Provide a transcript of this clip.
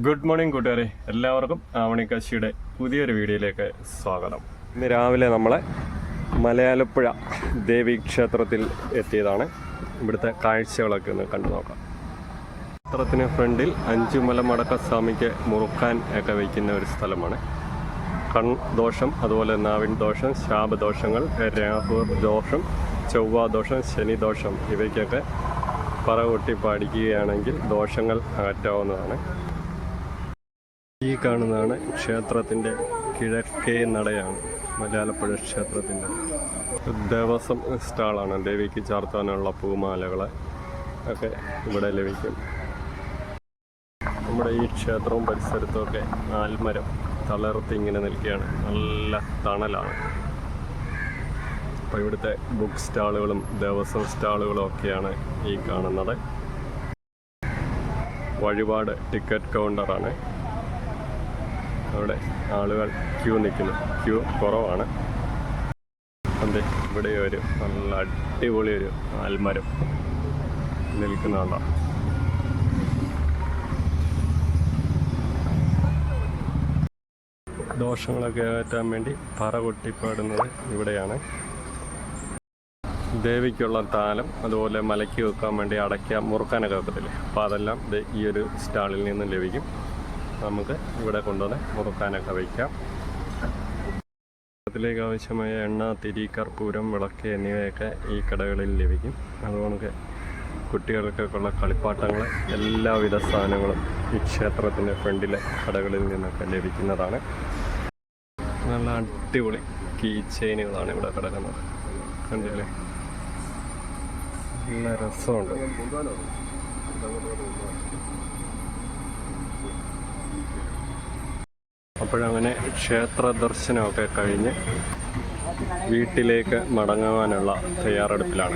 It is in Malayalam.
ഗുഡ് മോർണിംഗ് കൂട്ടുകാരെ, എല്ലാവർക്കും ആവണിക്കാശിയുടെ പുതിയൊരു വീഡിയോയിലേക്ക് സ്വാഗതം. ഇന്ന് രാവിലെ നമ്മളെ മലയാലപ്പുഴ ദേവി ക്ഷേത്രത്തിൽ എത്തിയതാണ്. ഇവിടുത്തെ കാഴ്ചകളൊക്കെ ഒന്ന് കണ്ടു നോക്കാം. ക്ഷേത്രത്തിന് ഫ്രണ്ടിൽ അഞ്ചുമല മടക്കസ്വാമിക്ക് മുറുക്കാൻ ഒക്കെ വയ്ക്കുന്ന ഒരു സ്ഥലമാണ്. കൺദോഷം, അതുപോലെ നാവിൻ ദോഷം, ശാപദോഷങ്ങൾ, രാഹു ദോഷം, ചൊവ്വാദോഷം, ശനിദോഷം ഇവയ്ക്കൊക്കെ പറകൊട്ടി പാടിക്കുകയാണെങ്കിൽ ദോഷങ്ങൾ അകറ്റാവുന്നതാണ്. ഈ കാണുന്നതാണ് ക്ഷേത്രത്തിൻ്റെ കിഴക്കേ നടയാണ്. മലയാലപ്പുഴ ക്ഷേത്രത്തിൻ്റെ ദേവസ്വം സ്റ്റാളാണ്. ദേവിക്ക് ചാർത്താനുള്ള പൂമാലകൾ ഒക്കെ ഇവിടെ ലഭിക്കും. നമ്മുടെ ഈ ക്ഷേത്രവും പരിസരത്തുമൊക്കെ ആൽമരം തളർത്തി ഇങ്ങനെ നിൽക്കുകയാണ്. നല്ല തണലാണ്. അപ്പോൾ ഇവിടുത്തെ ബുക്ക് സ്റ്റാളുകളും ദേവസ്വം സ്റ്റാളുകളും ഒക്കെയാണ് ഈ കാണുന്നത്. വഴിപാട് ടിക്കറ്റ് കൗണ്ടറാണ്. അവിടെ ആളുകൾ ക്യൂ നിൽക്കുന്നു. ക്യൂ കുറവാണ്. അതെ, ഇവിടെ ഒരു നല്ല അടിപൊളി ഒരു ആൽമരം നിൽക്കുന്നുണ്ടോ. ദോഷങ്ങളൊക്കെ അകറ്റാൻ വേണ്ടി പറ കൊട്ടിപ്പാടുന്നത് ഇവിടെയാണ്. ദേവിക്കുള്ള താലം, അതുപോലെ മലയ്ക്ക് വെക്കാൻ വേണ്ടി അടയ്ക്ക മുറുക്കാനൊക്കെ വെക്കത്തില്ലേ, അപ്പോൾ അതെല്ലാം ഈ ഒരു സ്റ്റാളിൽ നിന്ന് ലഭിക്കും. നമുക്ക് ഇവിടെ കൊണ്ടുവന്ന് മുറുക്കാനൊക്കെ വയ്ക്കാം. ത്തിലേക്ക് ആവശ്യമായ എണ്ണ, തിരി, കർപ്പൂരം, വിളക്ക് എന്നിവയൊക്കെ ഈ കടകളിൽ ലഭിക്കും. അതുകൊണ്ട് കുട്ടികൾക്കൊക്കെ ഉള്ള കളിപ്പാട്ടങ്ങൾ, എല്ലാവിധ സാധനങ്ങളും ഈ ക്ഷേത്രത്തിൻ്റെ ഫ്രണ്ടിലെ കടകളിൽ നിന്നൊക്കെ ലഭിക്കുന്നതാണ്. നല്ല അടിപൊളി കീ ചെയിനുകളാണ് ഇവിടെ കിടക്കുന്നത്. കണ്ടില്ലേ, നല്ല രസമുണ്ട്. അപ്പോഴങ്ങനെ ക്ഷേത്ര ദർശനമൊക്കെ കഴിഞ്ഞ് വീട്ടിലേക്ക് മടങ്ങുവാനുള്ള തയ്യാറെടുപ്പിലാണ്.